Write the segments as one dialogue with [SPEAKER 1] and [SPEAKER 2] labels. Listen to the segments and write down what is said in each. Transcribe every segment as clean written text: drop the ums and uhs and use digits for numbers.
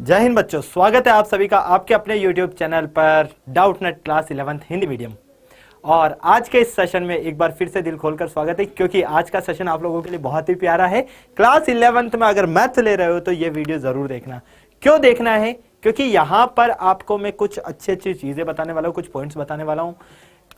[SPEAKER 1] जय हिंद बच्चों, स्वागत है आप सभी का आपके अपने YouTube चैनल पर Doubtnut class 11th Hindi medium. और आज के इस सेशन में एक बार फिर से दिल खोलकर स्वागत है, क्योंकि आज का सेशन आप लोगों के लिए बहुत ही प्यारा है। क्लास 11th में अगर मैथ ले रहे हो तो ये वीडियो जरूर देखना। क्यों देखना है? क्योंकि यहाँ पर आपको मैं कुछ अच्छी अच्छी चीजें बताने वाला हूँ, कुछ पॉइंट्स बताने वाला हूँ,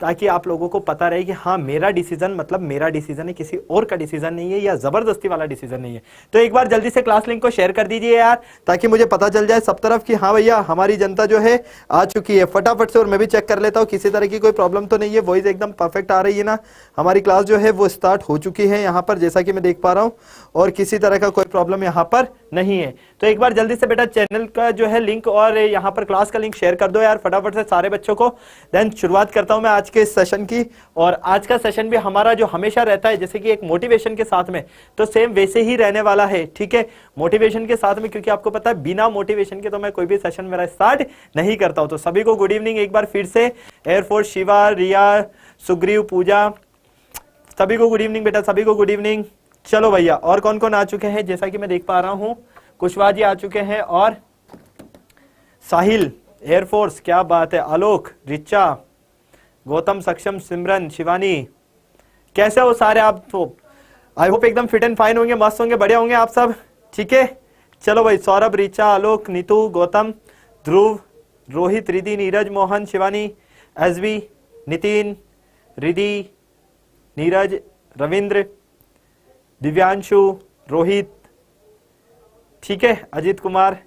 [SPEAKER 1] ताकि आप लोगों को पता रहे कि हाँ, मेरा डिसीजन मतलब मेरा डिसीजन है, किसी और का डिसीजन नहीं है या जबरदस्ती वाला डिसीजन नहीं है। तो एक बार जल्दी से क्लास लिंक को शेयर कर दीजिए यार, ताकि मुझे पता चल जाए सब तरफ कि हाँ भैया हमारी जनता जो है आ चुकी है फटाफट से। और मैं भी चेक कर लेता हूँ किसी तरह की कोई प्रॉब्लम तो नहीं है, वॉइस एकदम परफेक्ट आ रही है ना। हमारी क्लास जो है वो स्टार्ट हो चुकी है यहाँ पर, जैसा कि मैं देख पा रहा हूँ, और किसी तरह का कोई प्रॉब्लम यहाँ पर नहीं है। तो एक बार जल्दी से बेटा चैनल का जो है लिंक और यहाँ पर क्लास का लिंक शेयर कर दो यार फटाफट से सारे बच्चों को। देन शुरुआत करता हूं मैं आज के सेशन की। और आज का सेशन भी हमारा जो हमेशा रहता है, जैसे कि एक मोटिवेशन के साथ में, तो सेम वैसे ही रहने वाला है। ठीक है, मोटिवेशन के साथ में, क्योंकि आपको पता है बिना मोटिवेशन के तो मैं कोई भी सेशन मेरा स्टार्ट नहीं करता हूं। तो सभी को गुड इवनिंग एक बार फिर से। एयरफोर्स शिवा, रिया, सुग्रीव, पूजा, सभी को गुड इवनिंग बेटा, सभी को गुड इवनिंग। चलो भैया, और कौन कौन आ चुके हैं? जैसा कि मैं देख पा रहा हूं कुशवाहा जी आ चुके हैं, और साहिल, एयरफोर्स, क्या बात है, आलोक, रिचा, गौतम, सक्षम, सिमरन, शिवानी, कैसे हो सारे आप? तो आई होप एकदम फिट एंड फाइन होंगे, मस्त होंगे, बढ़िया होंगे आप सब। ठीक है, चलो भाई, सौरभ, रिचा, आलोक, नीतू, गौतम, ध्रुव, रोहित, रिधि, नीरज, मोहन, शिवानी, एसबी, नितिन, रिधि, नीरज, रविंद्र, दिव्यांशु, रोहित, ठीक है, अजीत कुमार,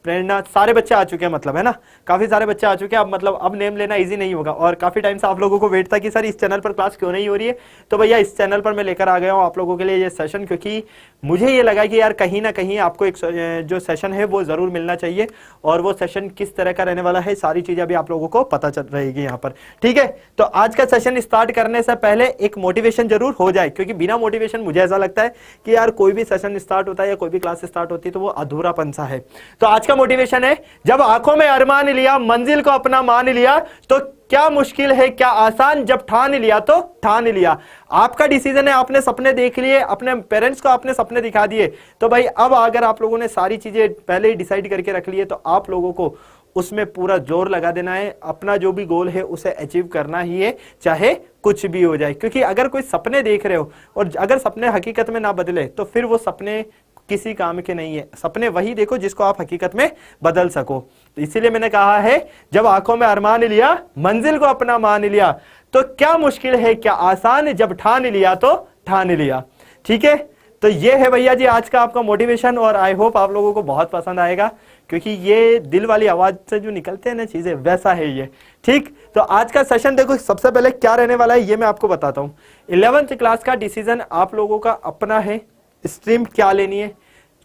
[SPEAKER 1] प्रेरणा, सारे बच्चे आ चुके हैं, मतलब है ना, काफी सारे बच्चे आ चुके हैं। अब मतलब अब नेम लेना इजी नहीं होगा। और काफी टाइम से आप लोगों को वेट था कि सर इस चैनल पर क्लास क्यों नहीं हो रही है, तो भैया इस चैनल पर मैं लेकर आ गया हूं आप लोगों के लिए ये सेशन, क्योंकि मुझे ये लगा कि यार कहीं ना कहीं आपको एक जो सेशन है वो जरूर मिलना चाहिए। और वो सेशन किस तरह का रहने वाला है, सारी चीजें अभी आप लोगों को पता चल रहेगी यहाँ पर। ठीक है, तो आज का सेशन स्टार्ट करने से पहले एक मोटिवेशन जरूर हो जाए, क्योंकि बिना मोटिवेशन मुझे ऐसा लगता है कि यार कोई भी सेशन स्टार्ट होता है या कोई भी क्लास स्टार्ट होती है तो वो अधूरापन सा है। तो आज का मोटिवेशन है, जब आंखों में अरमान लिया, मंजिल को अपना मान लिया, तो क्या मुश्किल है क्या आसान, जब ठान लिया तो ठान लिया। आपका डिसीजन है, आपने सपने देख लिए, अपने पेरेंट्स को आपने सपने दिखा दिए, तो भाई अब अगर आप लोगों ने सारी चीजें पहले ही डिसाइड करके रख ली है, तो आप लोगों को उसमें पूरा जोर लगा देना है। अपना जो भी गोल है उसे अचीव करना ही है, चाहे कुछ भी हो जाए। क्योंकि अगर कोई सपने देख रहे हो और अगर सपने हकीकत में ना बदले, तो फिर वो सपने किसी काम के नहीं है। सपने वही देखो जिसको आप हकीकत में बदल सको। तो इसीलिए मैंने कहा है, जब आंखों में अरमान लिया, मंजिल को अपना मान लिया, तो क्या मुश्किल है क्या आसान, जब ठान लिया तो ठान लिया। ठीक है, तो ये है भैया जी आज का आपका मोटिवेशन, और आई होप आप लोगों को बहुत पसंद आएगा, क्योंकि ये दिल वाली आवाज से जो निकलते हैं ना चीजें, वैसा है ये। ठीक, तो आज का सेशन देखो, सबसे पहले क्या रहने वाला है ये मैं आपको बताता हूं। 11th क्लास का डिसीजन आप लोगों का अपना है, स्ट्रीम क्या लेनी है,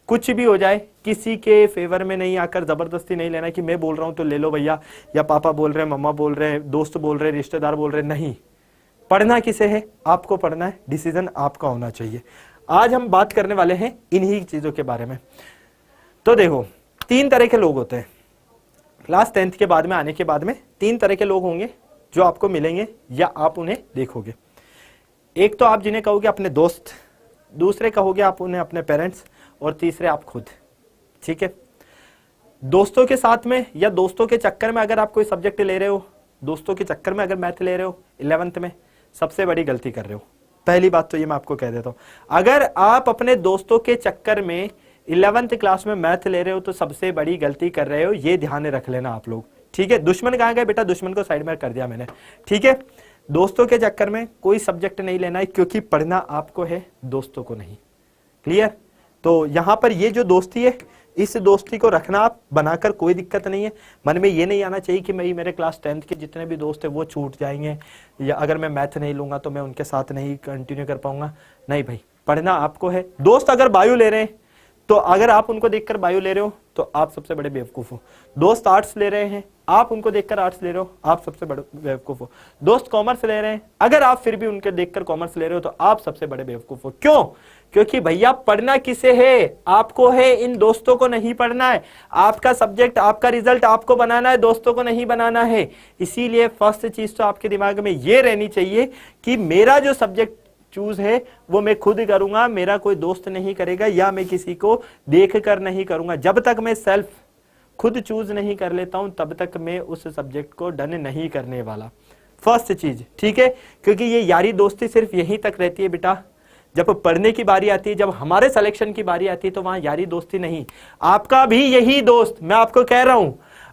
[SPEAKER 1] कुछ भी हो जाए, किसी के फेवर में नहीं आकर जबरदस्ती नहीं लेना कि मैं बोल रहा हूं तो ले लो भैया, या पापा बोल रहे हैं, मम्मा बोल रहे हैं, दोस्त बोल रहे हैं, रिश्तेदार बोल रहे हैं, नहीं। पढ़ना किसे है? आपको पढ़ना है, डिसीजन आपका होना चाहिए। आज हम बात करने वाले हैं इन्हीं चीजों के बारे में। तो देखो, 3 तरह के लोग होते हैं क्लास 10th के बाद में आने के बाद में। 3 तरह के लोग होंगे जो आपको मिलेंगे या आप उन्हें देखोगे। एक तो आप जिन्हें कहोगे अपने दोस्त, दूसरे कहोगे आप उन्हें अपने पेरेंट्स, और तीसरे आप खुद। ठीक है, दोस्तों के साथ में या दोस्तों के चक्कर में अगर आप कोई सब्जेक्ट ले रहे हो, दोस्तों के चक्कर में अगर मैथ ले रहे हो 11th में, सबसे बड़ी गलती कर रहे हो। पहली बात तो ये मैं आपको कह देता हूं, अगर आप अपने दोस्तों के चक्कर में 11th क्लास में मैथ ले रहे हो तो सबसे बड़ी गलती कर रहे हो, ये ध्यान रख लेना आप लोग। ठीक है, दुश्मन कहाँ गए बेटा? दुश्मन को साइड में कर दिया मैंने। ठीक है, दोस्तों के चक्कर में कोई सब्जेक्ट नहीं लेना है, क्योंकि पढ़ना आपको है, दोस्तों को नहीं। क्लियर? तो यहां पर ये जो दोस्ती है, इस दोस्ती को रखना आप बनाकर, कोई दिक्कत नहीं है। मन में ये नहीं आना चाहिए कि मेरे क्लास 10th के जितने भी दोस्त हैं वो छूट जाएंगे, या अगर मैं मैथ नहीं लूंगा तो मैं उनके साथ नहीं कंटिन्यू कर पाऊंगा। नहीं भाई, पढ़ना आपको है। दोस्त अगर बायो ले रहे हैं, तो अगर आप उनको देखकर बायो ले रहे हो तो आप सबसे बड़े बेवकूफ हो। दोस्त आर्ट्स ले रहे हैं, आप उनको देखकर आर्ट्स ले रहे हो, आप सबसे बड़े बेवकूफ हो। दोस्त कॉमर्स ले रहे हैं, अगर आप फिर भी उनके देखकर कॉमर्स ले रहे हो तो आप सबसे बड़े बेवकूफ हो। क्यों? क्योंकि भैया पढ़ना किसे है? आपको है, इन दोस्तों को नहीं पढ़ना है। आपका सब्जेक्ट, आपका रिजल्ट आपको बनाना है, दोस्तों को नहीं बनाना है। इसीलिए फर्स्ट चीज तो आपके दिमाग में ये रहनी चाहिए कि मेरा जो सब्जेक्ट चूज है वो मैं खुद करूंगा, मेरा कोई दोस्त नहीं करेगा, या मैं किसी को देख कर नहीं करूंगा। जब तक मैं सेल्फ खुद चूज नहीं कर लेता हूं तब तक मैं उस सब्जेक्ट को डन नहीं करने वाला। फर्स्ट चीज, ठीक है, क्योंकि ये यारी दोस्ती सिर्फ यहीं तक रहती है बेटा। जब पढ़ने की बारी आती है, जब हमारे सिलेक्शन की बारी आती है, तो वहां यारी दोस्ती नहीं। आपका भी यही दोस्त, मैं आपको कह रहा हूं,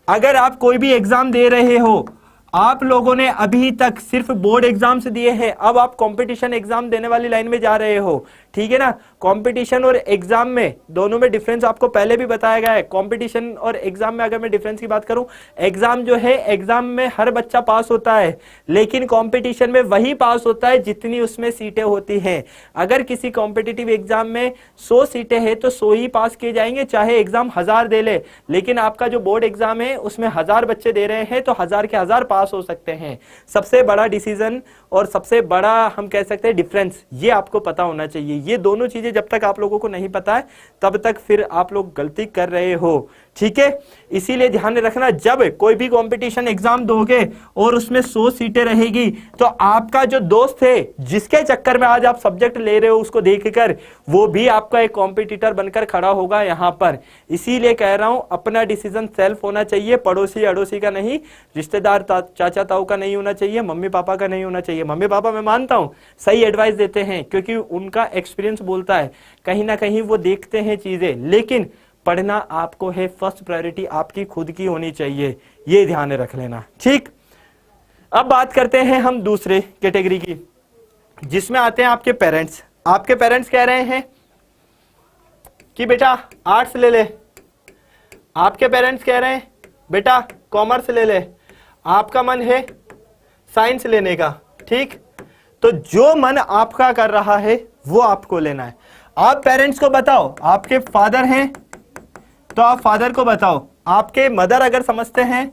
[SPEAKER 1] अगर आप कोई भी एग्जाम दे रहे हो, आप लोगों ने अभी तक सिर्फ बोर्ड एग्जाम्स दिए हैं, अब आप कंपटीशन एग्जाम देने वाली लाइन में जा रहे हो, ठीक है ना। कंपटीशन और एग्जाम में दोनों में डिफरेंस आपको पहले भी बताया गया है। कंपटीशन और एग्जाम में अगर मैं डिफरेंस की बात करूं, एग्जाम जो है, एग्जाम में हर बच्चा पास होता है, लेकिन कंपटीशन में वही पास होता है जितनी उसमें सीटें होती हैं। अगर किसी कॉम्पिटिटिव एग्जाम में 100 सीटें हैं तो 100 ही पास किए जाएंगे, चाहे एग्जाम 1000 दे ले। लेकिन आपका जो बोर्ड एग्जाम है उसमें 1000 बच्चे दे रहे हैं तो 1000 के 1000 पास हो सकते हैं। सबसे बड़ा डिसीजन और सबसे बड़ा हम कह सकते हैं डिफरेंस, ये आपको पता होना चाहिए। ये दोनों चीजें जब तक आप लोगों को नहीं पता है तब तक फिर आप लोग गलती कर रहे हो, ठीक है। इसीलिए ध्यान में रखना, जब कोई भी कंपटीशन एग्जाम दोगे और उसमें 100 सीटें रहेगी तो आपका जो दोस्त है जिसके चक्कर में आज आप सब्जेक्ट ले रहे हो, उसको देखकर वो भी आपका एक कॉम्पिटिटर बनकर खड़ा होगा यहां पर। इसीलिए कह रहा हूं, अपना डिसीजन सेल्फ होना चाहिए, पड़ोसी अड़ोसी का नहीं, रिश्तेदार चाचा ताऊ का नहीं होना चाहिए, मम्मी पापा का नहीं होना चाहिए। मम्मी पापा मैं मानता हूं सही एडवाइस देते हैं क्योंकि उनका एक्सपीरियंस बोलता है, कहीं ना कहीं वो देखते हैं चीजें, लेकिन पढ़ना आपको है, फर्स्ट प्रायोरिटी आपकी खुद की होनी चाहिए, ये ध्यान रख लेना, ठीक। अब बात करते हैं हम दूसरे कैटेगरी की, जिसमें आते हैं आपके पेरेंट्स। आपके पेरेंट्स कह रहे हैं कि बेटा आर्ट्स ले ले, आपके पेरेंट्स कह रहे हैं बेटा कॉमर्स ले ले, आपका मन है साइंस लेने का, ठीक। तो जो मन आपका कर रहा है वो आपको लेना है। आप पेरेंट्स को बताओ, आपके फादर हैं तो आप फादर को बताओ, आपके मदर अगर समझते हैं,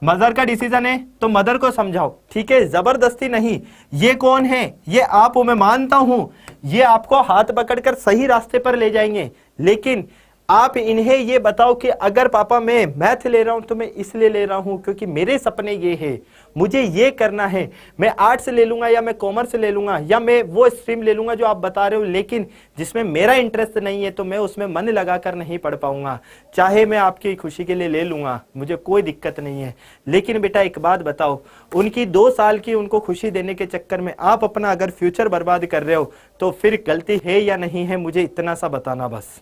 [SPEAKER 1] मदर का डिसीजन है तो मदर को समझाओ, ठीक है, जबरदस्ती नहीं। ये कौन है? ये आप हो, मैं मानता हूं ये आपको हाथ पकड़कर सही रास्ते पर ले जाएंगे, लेकिन आप इन्हें ये बताओ कि अगर पापा मैं मैथ ले रहा हूं तो मैं इसलिए ले रहा हूं क्योंकि मेरे सपने ये है, मुझे ये करना है। मैं आर्ट्स ले लूंगा या मैं कॉमर्स ले लूंगा या मैं वो स्ट्रीम ले लूंगा जो आप बता रहे हो, लेकिन जिसमें मेरा इंटरेस्ट नहीं है तो मैं उसमें मन लगाकर नहीं पढ़ पाऊंगा। चाहे मैं आपकी खुशी के लिए ले लूंगा, मुझे कोई दिक्कत नहीं है, लेकिन बेटा एक बात बताओ, उनकी 2 साल की उनको खुशी देने के चक्कर में आप अपना अगर फ्यूचर बर्बाद कर रहे हो तो फिर गलती है या नहीं है, मुझे इतना सा बताना बस।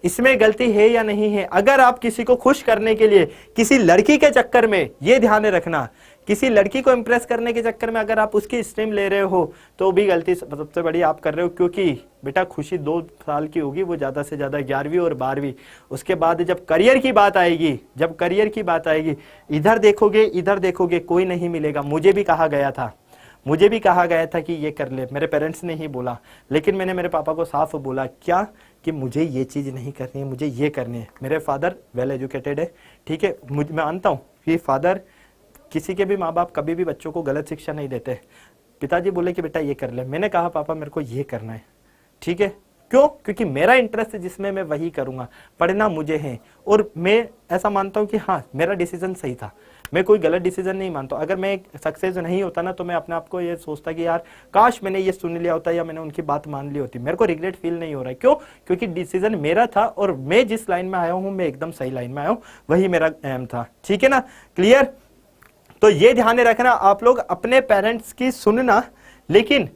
[SPEAKER 1] इसमें गलती है या नहीं है? अगर आप किसी को खुश करने के लिए किसी लड़की के चक्कर में, ये ध्यान रखना, किसी लड़की को इंप्रेस करने के चक्कर में अगर आप उसकी स्ट्रीम ले रहे हो तो भी गलती सबसे बड़ी आप कर रहे हो, क्योंकि बेटा खुशी 2 साल की होगी, वो ज्यादा से ज्यादा 11वीं और 12वीं। उसके बाद जब करियर की बात आएगी, जब करियर की बात आएगी, इधर देखोगे कोई नहीं मिलेगा। मुझे भी कहा गया था कि ये कर ले, मेरे पेरेंट्स ने ही बोला, लेकिन मैंने मेरे पापा को साफ बोला क्या कि मुझे ये चीज नहीं करनी है, मुझे ये करनी है। मेरे फादर वेल एजुकेटेड है, ठीक है, मैं मानता हूँ कि फादर, किसी के भी माँ बाप कभी भी बच्चों को गलत शिक्षा नहीं देते। पिताजी बोले कि बेटा ये कर ले, मैंने कहा पापा मेरे को ये करना है, ठीक है, क्यों? क्योंकि मेरा इंटरेस्ट जिसमें मैं वही करूंगा, पढ़ना मुझे है। और मैं ऐसा मानता हूं कि हाँ मेरा डिसीजन सही था, मैं कोई गलत डिसीजन नहीं मानता। अगर मैं सक्सेस नहीं होता ना तो मैं अपने आप को ये सोचता कि यार काश मैंने ये सुन लिया होता या मैंने उनकी बात मान ली होती। मेरे को रिग्रेट फील नहीं हो रहा है, क्यों? क्योंकि डिसीजन मेरा था और मैं जिस लाइन में आया हूं मैं एकदम सही लाइन में आया हूं, वही मेरा एम था, ठीक है ना, क्लियर। तो ये ध्यान रखना आप लोग, अपने पेरेंट्स की सुनना, लेकिन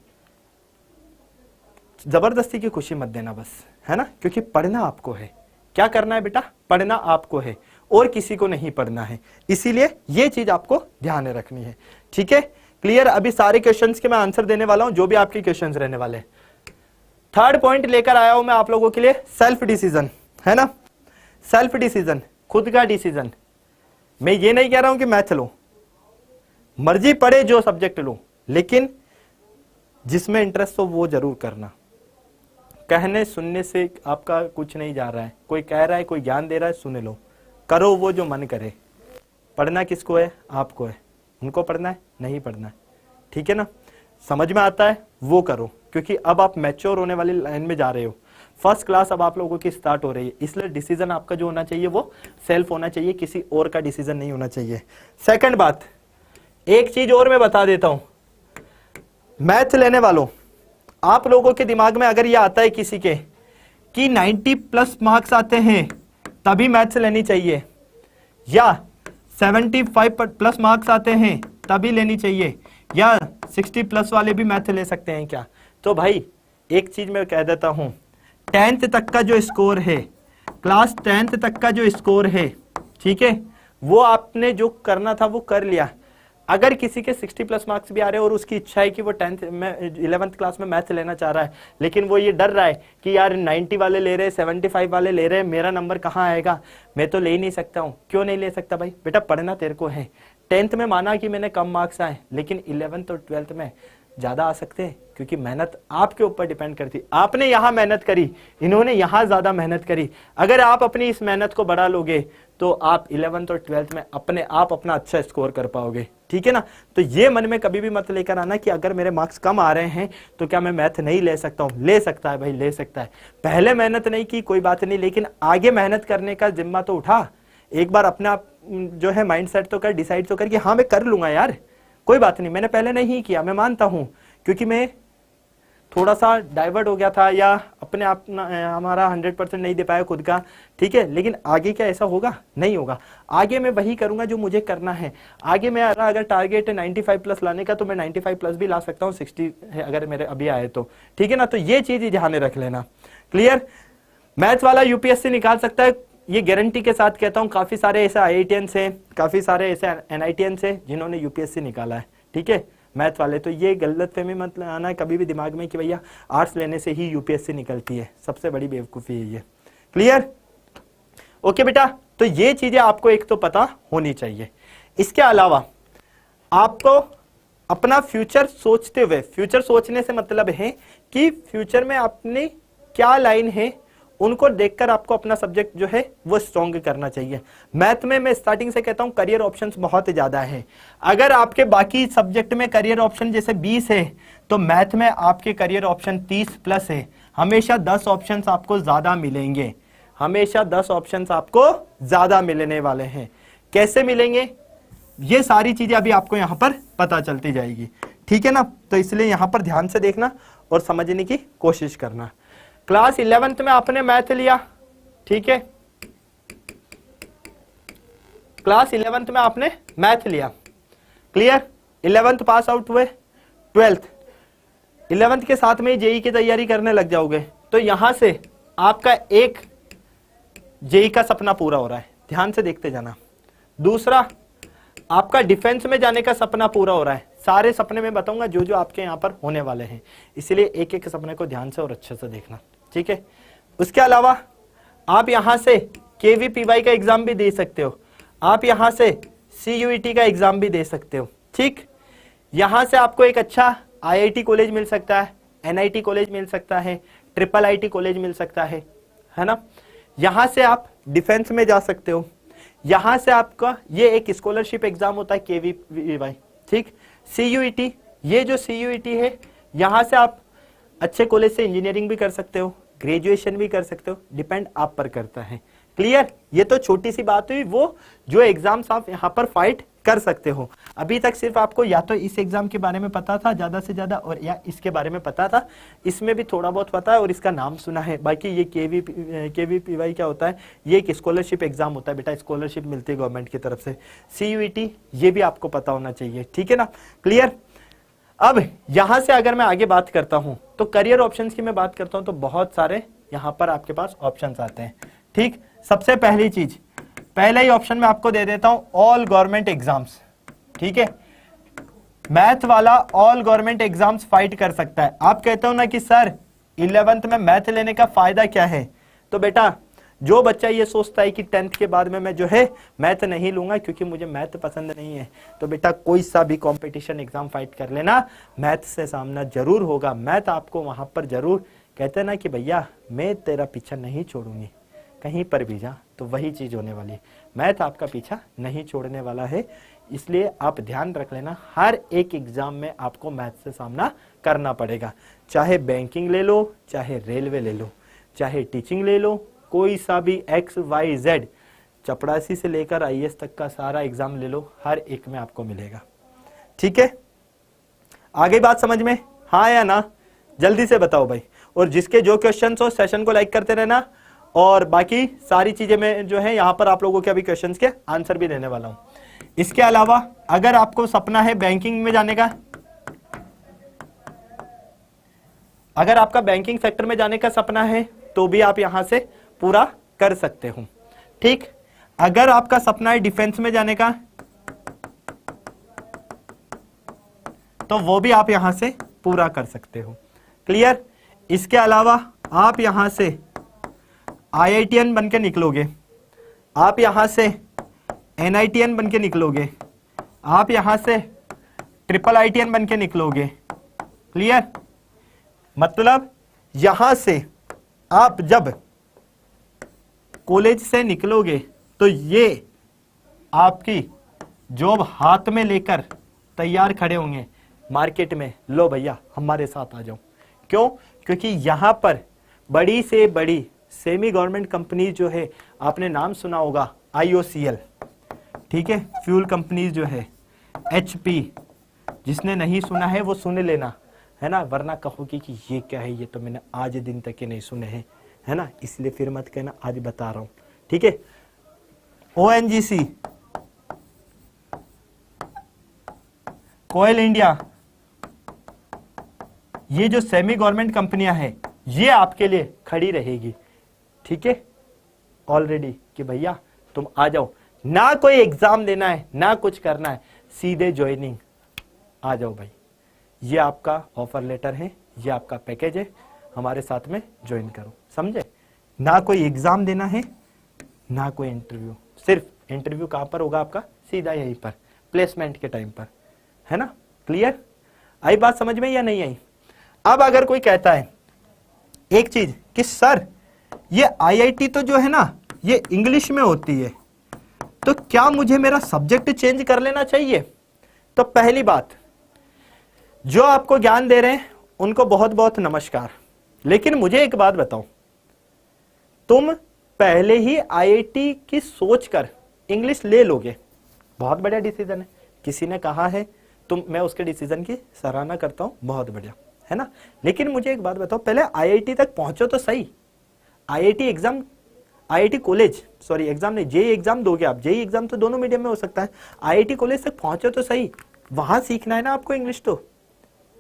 [SPEAKER 1] जबरदस्ती की खुशी मत देना बस, है ना, क्योंकि पढ़ना आपको है। क्या करना है बेटा? पढ़ना आपको है और किसी को नहीं पढ़ना है, इसीलिए ये चीज आपको ध्यान में रखनी है, ठीक है, क्लियर। अभी सारे क्वेश्चंस के मैं आंसर देने वाला हूं जो भी आपके क्वेश्चंस रहने वाले। थर्ड पॉइंट लेकर आया हूं मैं आप लोगों के लिए, सेल्फ डिसीजन, है ना, सेल्फ डिसीजन, खुद का डिसीजन। मैं ये नहीं कह रहा हूं कि मैथ लो, मर्जी पड़े जो सब्जेक्ट लो, लेकिन जिसमें इंटरेस्ट हो वो जरूर करना। कहने सुनने से आपका कुछ नहीं जा रहा है, कोई कह रहा है, कोई ज्ञान दे रहा है, सुन लो, करो वो जो मन करे। पढ़ना किसको है? आपको है। उनको पढ़ना है? नहीं पढ़ना है, ठीक है ना, समझ में आता है वो करो, क्योंकि अब आप मैच्योर होने वाली लाइन में जा रहे हो। फर्स्ट क्लास अब आप लोगों की स्टार्ट हो रही है, इसलिए डिसीजन आपका जो होना चाहिए वो सेल्फ होना चाहिए, किसी और का डिसीजन नहीं होना चाहिए। सेकंड बात, एक चीज और मैं बता देता हूं, मैथ लेने वालों, आप लोगों के दिमाग में अगर ये आता है किसी के कि 90+ मार्क्स आते हैं तभी मैथ्स लेनी चाहिए, या 75 प्लस मार्क्स आते हैं तभी लेनी चाहिए, या 60 प्लस वाले भी मैथ ले सकते हैं क्या? तो भाई एक चीज मैं कह देता हूं, 10th तक का जो स्कोर है, क्लास 10th तक का जो स्कोर है, ठीक है, वो आपने जो करना था वो कर लिया। अगर किसी के 60 प्लस मार्क्स भी आ रहे हैं और उसकी इच्छा है कि वो 10th में 11th क्लास में मैथ लेना चाह रहा है, लेकिन वो ये डर रहा है कि यार 90 वाले ले रहे हैं, 75 वाले ले रहे हैं, मेरा नंबर कहाँ आएगा, मैं तो ले ही नहीं सकता हूँ। क्यों नहीं ले सकता भाई? बेटा पढ़ना तेरे को है। 10th में माना कि मैंने कम मार्क्स आए, लेकिन 11th और 12th में ज्यादा आ सकते हैं, क्योंकि मेहनत आपके ऊपर डिपेंड करती। आपने यहां मेहनत करी, इन्होंने यहां ज्यादा मेहनत करी। अगर आप अपनी इस मेहनत को बढ़ा लोगे तो आप 11th और 12th में अपने आप अपना अच्छा स्कोर कर पाओगे, ठीक है ना? तो ये मन में कभी भी मत लेकर आना कि अगर मेरे मार्क्स कम आ रहे हैं तो क्या मैं मैथ नहीं ले सकता हूं। ले सकता है भाई, ले सकता है। पहले मेहनत नहीं की कोई बात नहीं, लेकिन आगे मेहनत करने का जिम्मा तो उठा। एक बार अपने आप जो है माइंड सेट तो कर, डिसाइड तो कर कि हाँ मैं कर लूंगा यार, कोई बात नहीं, मैंने पहले नहीं किया, मैं मानता हूं, क्योंकि मैं थोड़ा सा डाइवर्ट हो गया था या अपने आप हमारा 100% नहीं दे पाया खुद का, ठीक है। लेकिन आगे क्या ऐसा होगा? नहीं होगा। आगे मैं वही करूंगा जो मुझे करना है। आगे मैं अगर टारगेट है 95 प्लस लाने का तो मैं 95 प्लस भी ला सकता हूँ, 60 है अगर मेरे अभी आए तो, ठीक है ना? तो ये चीज ही ध्यान में रख लेना। क्लियर? मैथ वाला यूपीएससी निकाल सकता है, ये गारंटी के साथ कहता हूं। काफी सारे ऐसे IITians हैं, काफी सारे ऐसे NITians हैं जिन्होंने यूपीएससी निकाला है, ठीक है, मैथ वाले। तो ये गलतफहमी मत आना है कभी भी दिमाग में कि भैया आर्ट्स लेने से ही यूपीएससी निकलती है, सबसे बड़ी बेवकूफी है ये। क्लियर? ओके बेटा, तो ये चीजें आपको एक तो पता होनी चाहिए। इसके अलावा आपको अपना फ्यूचर सोचते हुए, फ्यूचर सोचने से मतलब है कि फ्यूचर में अपनी क्या लाइन है उनको देखकर आपको अपना सब्जेक्ट जो है वो स्ट्रॉन्ग करना चाहिए। मैथ में मैं स्टार्टिंग से कहता हूं करियर ऑप्शंस बहुत ज्यादा है। अगर आपके बाकी सब्जेक्ट में करियर ऑप्शन जैसे 20 है तो मैथ में आपके करियर ऑप्शन 30 प्लस है। हमेशा 10 ऑप्शंस आपको ज्यादा मिलेंगे, हमेशा 10 ऑप्शंस आपको ज्यादा मिलने वाले हैं। कैसे मिलेंगे ये सारी चीजें अभी आपको यहां पर पता चलती जाएगी, ठीक है ना? तो इसलिए यहां पर ध्यान से देखना और समझने की कोशिश करना। क्लास 11th में आपने मैथ लिया, ठीक है, क्लास 11th में आपने मैथ लिया, क्लियर? 11th पास आउट हुए, 12th 11th के साथ में जेई की तैयारी करने लग जाओगे तो यहां से आपका एक जेई का सपना पूरा हो रहा है, ध्यान से देखते जाना। दूसरा, आपका डिफेंस में जाने का सपना पूरा हो रहा है। सारे सपने में बताऊंगा जो जो आपके यहां पर होने वाले हैं, इसलिए एक एक सपने को ध्यान से और अच्छे से देखना, ठीक है? उसके अलावा आप यहां से KVPY का एग्जाम भी दे सकते हो, आप यहां से CUET का एग्जाम भी दे सकते हो, ठीक? यहां से आपको एक अच्छा IIT कॉलेज मिल सकता है, NIT कॉलेज मिल सकता है, IIIT कॉलेज मिल सकता है ना? यहां से आप डिफेंस में जा सकते हो। यहां से आपका ये एक स्कॉलरशिप एग्जाम होता है KVPY, ठीक? CUET, ये जो CUET है यहां से आप अच्छे कॉलेज से इंजीनियरिंग भी कर सकते हो, ग्रेजुएशन भी कर सकते हो, डिपेंड आप पर करता है। क्लियर? ये तो छोटी सी बात हुई वो जो एग्जाम्स आप यहां पर फाइट कर सकते हो। अभी तक सिर्फ आपको या तो इस एग्जाम के बारे में पता था ज्यादा से ज्यादा, और या इसके बारे में पता था, इसमें भी थोड़ा बहुत पता है और इसका नाम सुना है। बाकी ये KVPY क्या होता है? ये एक स्कॉलरशिप एग्जाम होता है बेटा, स्कॉलरशिप मिलती है गवर्नमेंट की तरफ से। CUET ये भी आपको पता होना चाहिए, ठीक है ना? क्लियर? अब यहां से अगर मैं आगे बात करता हूं तो करियर ऑप्शंस की मैं बात करता हूं तो बहुत सारे यहां पर आपके पास ऑप्शंस आते हैं, ठीक? सबसे पहली चीज, पहले ही ऑप्शन में आपको दे देता हूं ऑल गवर्नमेंट एग्जाम्स, ठीक है? मैथ वाला ऑल गवर्नमेंट एग्जाम्स फाइट कर सकता है। आप कहते हो ना कि सर 11th में मैथ लेने का फायदा क्या है? तो बेटा जो बच्चा ये सोचता है कि 10th के बाद में मैं जो है मैथ नहीं लूंगा क्योंकि मुझे मैथ पसंद नहीं है, तो बेटा कोई सा भी कंपटीशन एग्जाम फाइट कर लेना, मैथ से सामना जरूर होगा। मैथ आपको वहां पर जरूर कहते हैं ना कि भैया मैं तेरा पीछा नहीं छोड़ूंगी, कहीं पर भी जा, तो वही चीज होने वाली है। मैथ आपका पीछा नहीं छोड़ने वाला है, इसलिए आप ध्यान रख लेना हर एक एग्जाम में आपको मैथ से सामना करना पड़ेगा। चाहे बैंकिंग ले लो, चाहे रेलवे ले लो, चाहे टीचिंग ले लो, कोई सा भी XYZ, चपरासी से लेकर IAS तक का सारा एग्जाम ले लो, हर एक में आपको मिलेगा, ठीक है? आगे बात समझ में? हाँ या ना? जल्दी से बताओ भाई। और जिसके जो क्वेश्चन हो सेशन को लाइक करते रहना और बाकी सारी चीजें मैं जो है यहाँ पर आप लोगों के अभी क्वेश्चंस के आंसर भी देने वाला हूं। इसके अलावा अगर आपको सपना है बैंकिंग में जाने का, अगर आपका बैंकिंग सेक्टर में जाने का सपना है तो भी आप यहां से पूरा कर सकते हो। ठीक, अगर आपका सपना है डिफेंस में जाने का तो वो भी आप यहां से पूरा कर सकते हो। क्लियर। इसके अलावा आप यहां से IITian बन के निकलोगे, आप यहां से NITian बन के निकलोगे, आप यहां से IIITian बन के निकलोगे। क्लियर। मतलब यहां से आप जब कॉलेज से निकलोगे तो ये आपकी जॉब हाथ में लेकर तैयार खड़े होंगे मार्केट में, लो भैया हमारे साथ आ जाओ। क्यों? क्योंकि यहां पर बड़ी से बड़ी सेमी गवर्नमेंट कंपनी जो है, आपने नाम सुना होगा IOCL, ठीक है, फ्यूल कंपनीज जो है HP, जिसने नहीं सुना है वो सुन लेना, है ना, वरना कहोगे कि ये क्या है, ये तो मैंने आज दिन तक के नहीं सुने हैं, है ना, इसलिए फिर मत कहना, आज बता रहा हूं। ठीक है, ONGC, कोयल इंडिया, ये जो सेमी गवर्नमेंट कंपनियां हैं ये आपके लिए खड़ी रहेगी। ठीक है, ऑलरेडी कि भैया तुम आ जाओ, ना कोई एग्जाम देना है ना कुछ करना है, सीधे ज्वाइनिंग, आ जाओ भाई, ये आपका ऑफर लेटर है, ये आपका पैकेज है, हमारे साथ में ज्वाइन करो। समझे? ना कोई एग्जाम देना है ना कोई इंटरव्यू, सिर्फ इंटरव्यू कहां पर होगा आपका? सीधा यहीं पर, प्लेसमेंट के टाइम पर, है ना। क्लियर? आई बात समझ में या नहीं आई? अब अगर कोई कहता है एक चीज कि सर ये IIT तो जो है ना ये इंग्लिश में होती है, तो क्या मुझे मेरा सब्जेक्ट चेंज कर लेना चाहिए? तो पहली बात, जो आपको ज्ञान दे रहे हैं उनको बहुत बहुत नमस्कार, लेकिन मुझे एक बात बताओ, तुम पहले ही IIT की सोचकर इंग्लिश ले लोगे, बहुत बढ़िया डिसीजन है, किसी ने कहा है तुम, मैं उसके डिसीजन की सराहना करता हूं, बहुत बढ़िया, है ना। लेकिन मुझे एक बात बताओ, पहले IIT तक पहुंचो तो सही। IIT exam, IIT college, sorry exam नहीं, JEE एग्जाम दोगे आप, JEE एग्जाम तो दोनों मीडियम में हो सकता है, IIT कॉलेज तक पहुंचो तो सही, वहां सीखना है ना आपको इंग्लिश, तो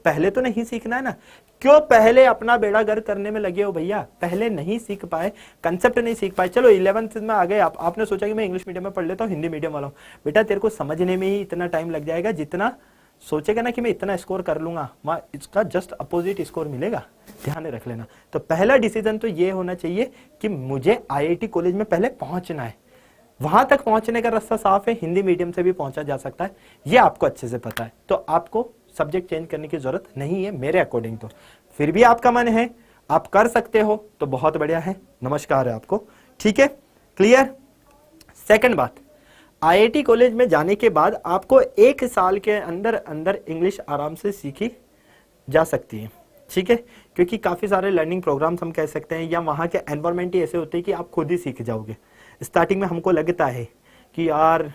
[SPEAKER 1] पहले तो नहीं सीखना है ना। क्यों पहले अपना बेड़ा गर्क करने में लगे हो भैया? पहले नहीं सीख पाए, कंसेप्ट नहीं सीख पाए, चलो 11th में आ गए आप, आपने सोचा कि मैं इंग्लिश मीडियम में पढ़ लेता हूँ, हिंदी मीडियम वाला हूँ, बेटा तेरे को समझने में ही इतना टाइम लग जाएगा, जितना सोचेगा ना कि मैं इतना स्कोर कर लूंगा, वहां इसका जस्ट अपोजिट स्कोर मिलेगा, ध्यान रख लेना। तो पहला डिसीजन तो ये होना चाहिए कि मुझे IIT कॉलेज में पहले पहुंचना है, वहां तक पहुंचने का रास्ता साफ है, हिंदी मीडियम से भी पहुंचा जा सकता है, ये आपको अच्छे से पता है, तो आपको सब्जेक्ट चेंज करने की जरूरत नहीं है मेरे अकॉर्डिंग। तो फिर भी आपका मन है, आप कर सकते हो, तो बहुत बढ़िया है, नमस्कार है आपको। ठीक है, क्लियर। सेकंड बात, IIT कॉलेज में जाने के बाद आपको 1 साल के अंदर अंदर इंग्लिश आराम से सीखी जा सकती है। ठीक है, क्योंकि काफी सारे लर्निंग प्रोग्राम्स हम कह सकते हैं, या वहां के एनवायरमेंट ही ऐसे होते हैं कि आप खुद ही सीख जाओगे। स्टार्टिंग में हमको लगता है कि यार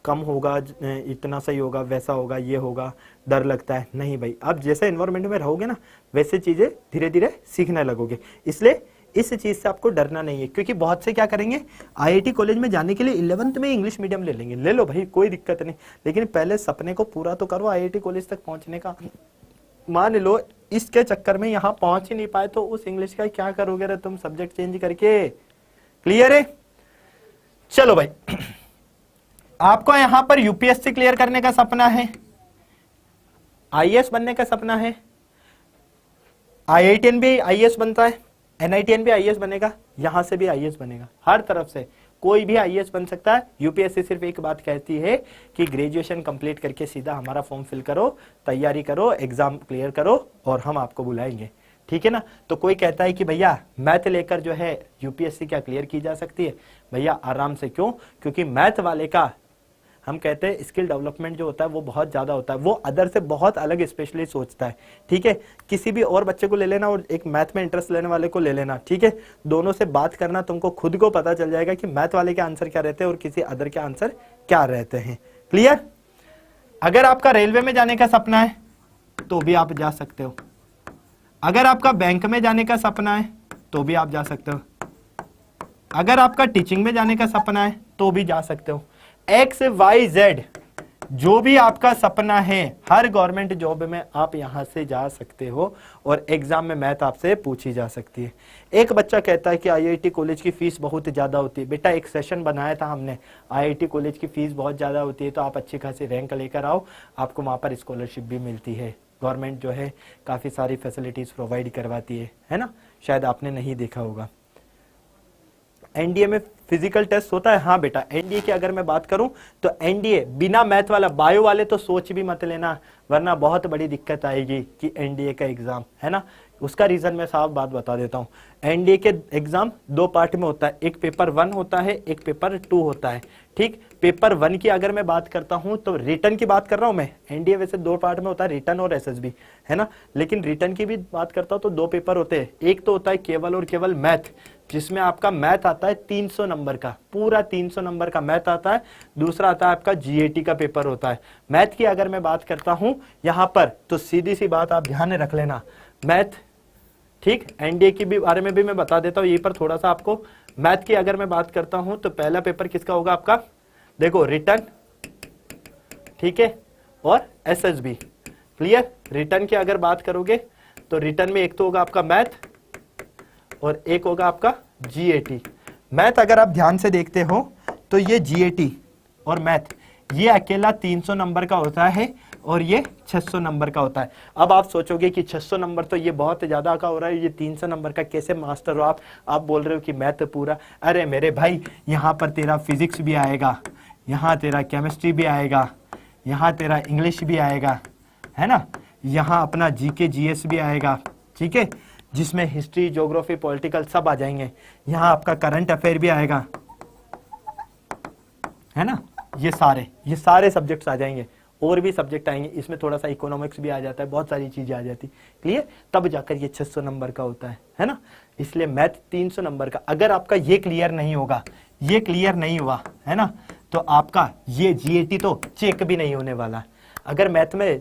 [SPEAKER 1] कम होगा, इतना सही होगा, वैसा होगा, ये होगा, डर लगता है, नहीं भाई, आप जैसे एनवायरमेंट में रहोगे ना वैसे चीजें धीरे धीरे सीखने लगोगे, इसलिए इस चीज से आपको डरना नहीं है। क्योंकि बहुत से क्या करेंगे, IIT कॉलेज में जाने के लिए 11th में इंग्लिश मीडियम ले लेंगे, ले लो भाई कोई दिक्कत नहीं, लेकिन पहले सपने को पूरा तो करो IIT कॉलेज तक पहुंचने का। मान लो इसके चक्कर में यहाँ पहुंच ही नहीं पाए तो उस इंग्लिश का क्या करोगे रे तुम सब्जेक्ट चेंज करके? क्लियर है? चलो भाई, आपको यहां पर UPSC क्लियर करने का सपना है, IAS बनने का सपना है, IITian भी IAS बनता है, NITian भी IAS बनेगा, यहां से भी IAS बनेगा, हर तरफ से कोई भी IAS बन सकता है। UPSC सिर्फ एक बात कहती है कि ग्रेजुएशन कंप्लीट करके सीधा हमारा फॉर्म फिल करो, तैयारी करो, एग्जाम क्लियर करो और हम आपको बुलाएंगे। ठीक है ना। तो कोई कहता है कि भैया मैथ लेकर जो है UPSC क्या क्लियर की जा सकती है? भैया आराम से। क्यों? क्योंकि मैथ वाले का हम कहते हैं स्किल डेवलपमेंट जो होता है वो बहुत ज्यादा होता है, वो अदर से बहुत अलग स्पेशली सोचता है। ठीक है, किसी भी और बच्चे को ले लेना और एक मैथ में इंटरेस्ट लेने वाले को ले लेना, ठीक है, दोनों से बात करना, तुमको खुद को पता चल जाएगा कि मैथ वाले के आंसर क्या रहते हैं और किसी अदर के आंसर क्या रहते हैं। क्लियर? अगर आपका रेलवे में जाने का सपना है तो भी आप जा सकते हो, अगर आपका बैंक में जाने का सपना है तो भी आप जा सकते हो, अगर आपका टीचिंग में जाने का सपना है तो भी जा सकते हो। XYZ जो भी आपका सपना है, हर गवर्नमेंट जॉब में आप यहां से जा सकते हो और एग्जाम में मैथ आपसे पूछी जा सकती है। एक बच्चा कहता है कि IIT कॉलेज की फीस बहुत ज्यादा होती है। बेटा एक सेशन बनाया था हमने, IIT कॉलेज की फीस बहुत ज्यादा होती है तो आप अच्छी खासी रैंक लेकर आओ, आपको वहां पर स्कॉलरशिप भी मिलती है। गवर्नमेंट जो है काफी सारी फैसिलिटीज प्रोवाइड करवाती है ना, शायद आपने नहीं देखा होगा। एनडीए में फिजिकल टेस्ट होता है। हाँ बेटा, एनडीए की अगर मैं बात करूं तो एनडीए बिना मैथ वाला, बायो वाले तो सोच भी मत लेना, वरना बहुत बड़ी दिक्कत आएगी कि एनडीए का एग्जाम है ना। उसका रीजन मैं साफ बात बता देता हूं। एनडीए के एग्जाम 2 पार्ट में होता है, एक पेपर 1 होता है, एक पेपर 2 होता है। ठीक, पेपर 1 की अगर मैं बात करता हूं तो रिटर्न की बात कर रहा हूं मैं। एनडीए वैसे 2 पार्ट में होता है, रिटर्न और एसएसबी, है ना, लेकिन रिटर्न की भी बात करता हूं तो 2 पेपर होते हैं। एक तो होता है केवल और केवल मैथ, जिसमें आपका मैथ आता है 300 नंबर का, पूरा 300 नंबर का मैथ आता है। दूसरा आता है आपका जीएटी का पेपर होता है। मैथ की अगर मैं बात करता हूं यहां पर तो सीधी सी बात आप ध्यान में रख लेना, मैथ, ठीक, एनडीए की भी बारे में भी मैं बता देता हूं यहीं पर थोड़ा सा आपको। मैथ की अगर मैं बात करता हूं तो पहला पेपर किसका होगा आपका, देखो रिटर्न, ठीक है, और एसएसबी। क्लियर, रिटर्न की अगर बात करोगे तो रिटर्न में एक तो होगा आपका मैथ और एक होगा आपका जीएटी। मैथ अगर आप ध्यान से देखते हो तो ये जीएटी और मैथ ये अकेला 300 नंबर का होता है और ये 600 नंबर का होता है। अब आप सोचोगे कि 600 नंबर तो ये बहुत ज्यादा का हो रहा है, ये 300 नंबर का कैसे मास्टर हो आप बोल रहे हो कि मैथ पूरा। अरे मेरे भाई, यहाँ पर तेरा फिजिक्स भी आएगा, यहाँ तेरा केमिस्ट्री भी आएगा, यहाँ तेरा इंग्लिश भी आएगा, है ना, यहाँ अपना जीके जीएस भी आएगा, ठीक है, जिसमें हिस्ट्री, ज्योग्राफी, पॉलिटिकल सब आ जाएंगे। यहाँ आपका करंट अफेयर भी आएगा, है ना, ये सारे सब्जेक्ट्स आ जाएंगे, और भी सब्जेक्ट आएंगे, इसमें थोड़ा सा इकोनॉमिक्स भी आ जाता है, बहुत सारी चीजें आ जाती। क्लियर, तब जाकर ये 600 नंबर का होता है ना। इसलिए मैथ 300 नंबर का, अगर आपका ये क्लियर नहीं होगा, ये क्लियर नहीं हुआ, है ना, तो आपका ये जीएटी तो चेक भी नहीं होने वाला। अगर मैथ में,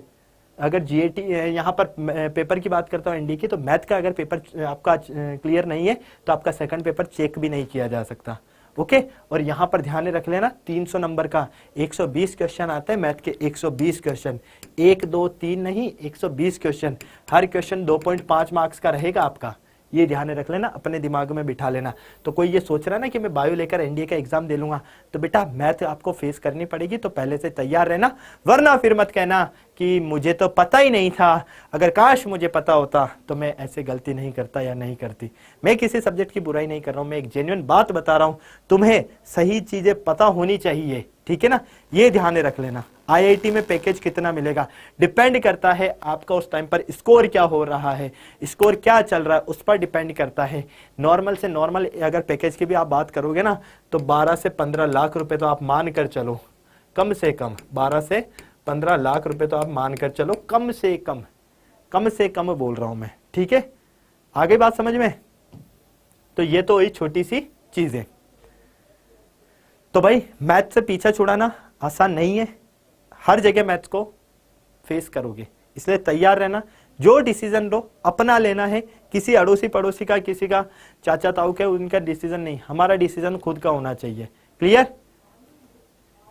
[SPEAKER 1] अगर जीएटी यहाँ पर पेपर की बात करता हूँ एनडी की, तो मैथ का अगर पेपर आपका क्लियर नहीं है तो आपका सेकंड पेपर चेक भी नहीं किया जा सकता। ओके, और यहाँ पर ध्यान रख लेना 300 नंबर का 120 क्वेश्चन आते हैं मैथ के, 120 क्वेश्चन, 1 2 3 नहीं, 120 क्वेश्चन। हर क्वेश्चन 2.5 मार्क्स का रहेगा आपका, ये ध्यान रख लेना, अपने दिमाग में बिठा लेना। तो कोई ये सोच रहा है ना कि मैं बायो लेकर एनडीए का एग्जाम दे लूंगा, तो बेटा मैथ आपको फेस करनी पड़ेगी, तो पहले से तैयार रहना, वरना फिर मत कहना कि मुझे तो पता ही नहीं था, अगर काश मुझे पता होता तो मैं ऐसे गलती नहीं करता या नहीं करती। मैं किसी सब्जेक्ट की बुराई नहीं कर रहा हूं, मैं एक जेन्युइन बात बता रहा हूं, तुम्हें सही चीजें पता होनी चाहिए, ठीक है ना, ये ध्यान रख लेना। आईआईटी में पैकेज कितना मिलेगा डिपेंड करता है आपका उस टाइम पर स्कोर क्या हो रहा है, स्कोर क्या चल रहा है, उस पर डिपेंड करता है। नॉर्मल से नॉर्मल अगर पैकेज की भी आप बात करोगे ना तो 12 से 15 लाख रुपए तो आप मान कर चलो, कम से कम 12 से 15 लाख रुपए तो आप मान कर चलो, कम से कम बोल रहा हूं मैं, ठीक है, आगे बात समझ में। तो ये तो वही छोटी सी चीज है। तो भाई मैथ से पीछा छुड़ाना आसान नहीं है, हर जगह मैथ्स को फेस करोगे, इसलिए तैयार रहना। जो डिसीजन लो अपना लेना है, किसी अड़ोसी पड़ोसी का, किसी का चाचा ताऊ का, उनका डिसीजन नहीं, हमारा डिसीजन खुद का होना चाहिए। क्लियर।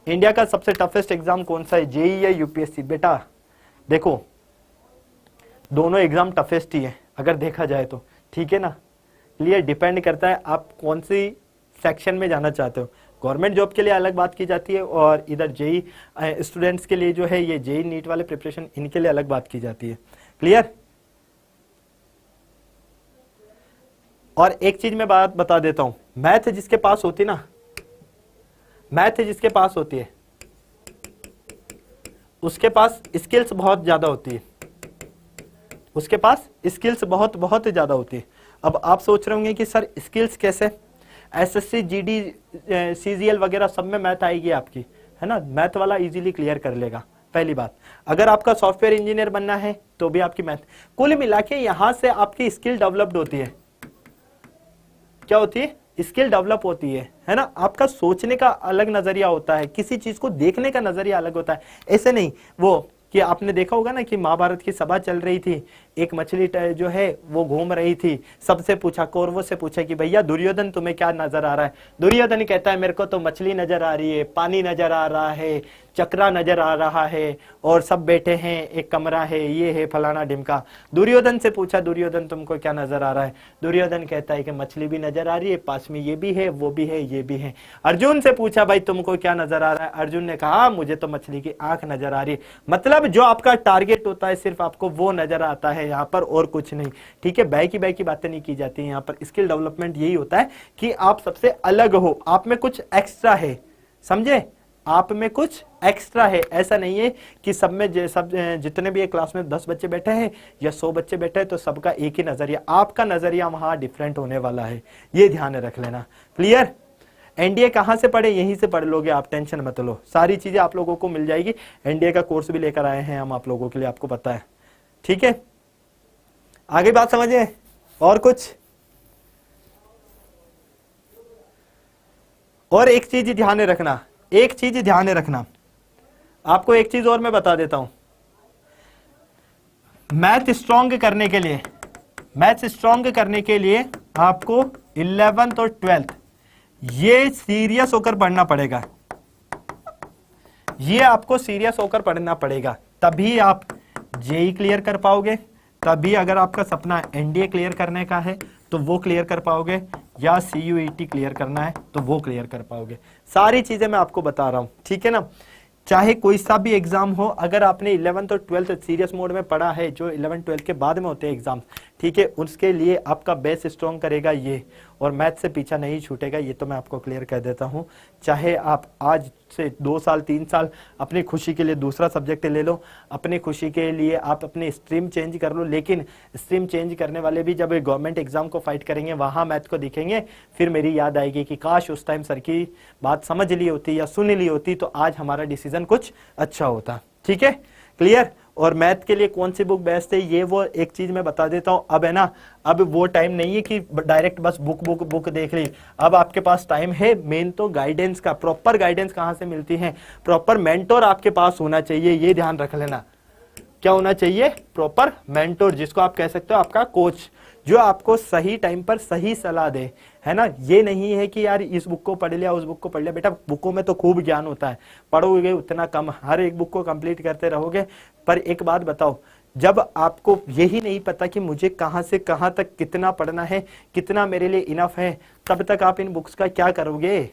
[SPEAKER 1] इंडिया का सबसे टफेस्ट एग्जाम कौन सा है, जेईई या यूपीएससी? बेटा देखो दोनों एग्जाम टफेस्ट ही है अगर देखा जाए तो, ठीक है ना। क्लियर, डिपेंड करता है आप कौन सी सेक्शन में जाना चाहते हो। गवर्नमेंट जॉब के लिए अलग बात की जाती है और इधर जेई स्टूडेंट्स के लिए जो है ये जेई नीट वाले प्रिपरेशन, इनके लिए अलग बात की जाती है। क्लियर। और एक चीज मैं बात बता देता हूं, मैथ जिसके पास होती ना, मैथ जिसके पास होती है उसके पास स्किल्स बहुत ज्यादा होती है, उसके पास स्किल्स बहुत बहुत ज्यादा होती है। अब आप सोच रहे होंगे कि सर स्किल्स कैसे, एसएससी जीडी सीजीएल वगैरह सब में मैथ आएगी आपकी, है ना, मैथ वाला इजीली क्लियर कर लेगा। पहली बात, अगर आपका सॉफ्टवेयर इंजीनियर बनना है तो भी आपकी मैथ, कुल मिला के यहां से आपकी स्किल डेवलप्ड होती है। क्या होती है? स्किल डेवलप होती है ना। आपका सोचने का अलग नजरिया होता है, किसी चीज को देखने का नजरिया अलग होता है। ऐसे नहीं वो कि आपने देखा होगा ना कि महाभारत की सभा चल रही थी, एक मछली जो है वो घूम रही थी, सबसे पूछा, कौरवों से पूछा कि भैया दुर्योधन तुम्हें क्या नजर आ रहा है? दुर्योधन कहता है मेरे को तो मछली नजर आ रही है, पानी नजर आ रहा है, चक्रा नजर आ रहा है, और सब बैठे हैं, एक कमरा है, ये है फलाना ढिमका। दुर्योधन से पूछा, दुर्योधन तुमको क्या नजर आ रहा है? दुर्योधन कहता है कि मछली भी नजर आ रही है, पास में ये भी है, वो भी है, ये भी है। अर्जुन से पूछा, भाई तुमको क्या नजर आ रहा है? अर्जुन ने कहा मुझे तो मछली की आंख नजर आ रही है। मतलब जो आपका टारगेट होता है सिर्फ आपको वो नजर आता है यहाँ पर, और कुछ नहीं। ठीक है, बाय की बातें नहीं की जाती है यहाँ पर। स्किल डेवलपमेंट यही होता है कि आप सबसे अलग हो, आप में कुछ एक्स्ट्रा है, समझे? आप में कुछ एक्स्ट्रा है। ऐसा नहीं है कि सब में सब जितने भी एक क्लास में 10 बच्चे बैठे हैं या 100 बच्चे बैठे हैं तो सबका एक ही नजरिया, आपका नजरिया वहां डिफरेंट होने वाला है, ये ध्यान रख लेना। क्लियर? एनडीए कहां से पढ़े? यहीं से पढ़ लोगे आप, टेंशन मत लो, सारी चीजें आप लोगों को मिल जाएगी। एनडीए का कोर्स भी लेकर आए हैं हम आप लोगों के लिए, आपको पता है। ठीक है, आगे बात समझे? और कुछ? और एक चीज ध्यान रखना, एक चीज ध्यान रखना, आपको एक चीज और मैं बता देता हूं। मैथ स्ट्रॉन्ग करने के लिए, मैथ स्ट्रॉन्ग करने के लिए आपको 11th और 12th ये सीरियस होकर पढ़ना पड़ेगा, ये आपको सीरियस होकर पढ़ना पड़ेगा, तभी आप जेई क्लियर कर पाओगे, तभी अगर आपका सपना एनडीए क्लियर करने का है तो वो क्लियर कर पाओगे, या सीयूईटी क्लियर करना है तो वो क्लियर कर पाओगे। सारी चीजें मैं आपको बता रहा हूं, ठीक है ना? चाहे कोई सा भी एग्जाम हो, अगर आपने 11th और 12th सीरियस मोड में पढ़ा है, जो 11th 12th के बाद में होते हैं एग्जाम, ठीक है, उसके लिए आपका बेस स्ट्रॉन्ग करेगा ये, और मैथ से पीछा नहीं छूटेगा, ये तो मैं आपको क्लियर कर देता हूं। चाहे आप आज से 2 साल 3 साल अपनी खुशी के लिए दूसरा सब्जेक्ट ले लो, अपनी खुशी के लिए आप अपनी स्ट्रीम चेंज कर लो, लेकिन स्ट्रीम चेंज करने वाले भी जब गवर्नमेंट एग्जाम को फाइट करेंगे वहां मैथ को दिखेंगे, फिर मेरी याद आएगी कि काश उस टाइम सर की बात समझ ली होती या सुन ली होती तो आज हमारा डिसीजन कुछ अच्छा होता। ठीक है, क्लियर? और मैथ के लिए कौन सी बुक बेस्ट है, ये वो एक चीज मैं बता देता हूं। अब है ना, अब वो टाइम नहीं है कि डायरेक्ट बस बुक देख ली, अब आपके पास टाइम है मेन तो गाइडेंस का। प्रॉपर गाइडेंस कहां से मिलती है? प्रॉपर मेंटोर आपके पास होना चाहिए, ये ध्यान रख लेना। क्या होना चाहिए? प्रॉपर मेंटोर, जिसको आप कह सकते हो आपका कोच, जो आपको सही टाइम पर सही सलाह दे, है ना? ये नहीं है कि यार इस बुक को पढ़ लिया, उस बुक को पढ़ लिया। बेटा बुकों में तो खूब ज्ञान होता है, पढ़ोगे उतना कम, हर एक बुक को कंप्लीट करते रहोगे। पर एक बात बताओ, जब आपको यही नहीं पता कि मुझे कहां से कहां तक कितना पढ़ना है, कितना मेरे लिए इनफ है, तब तक आप इन बुक्स का क्या करोगे?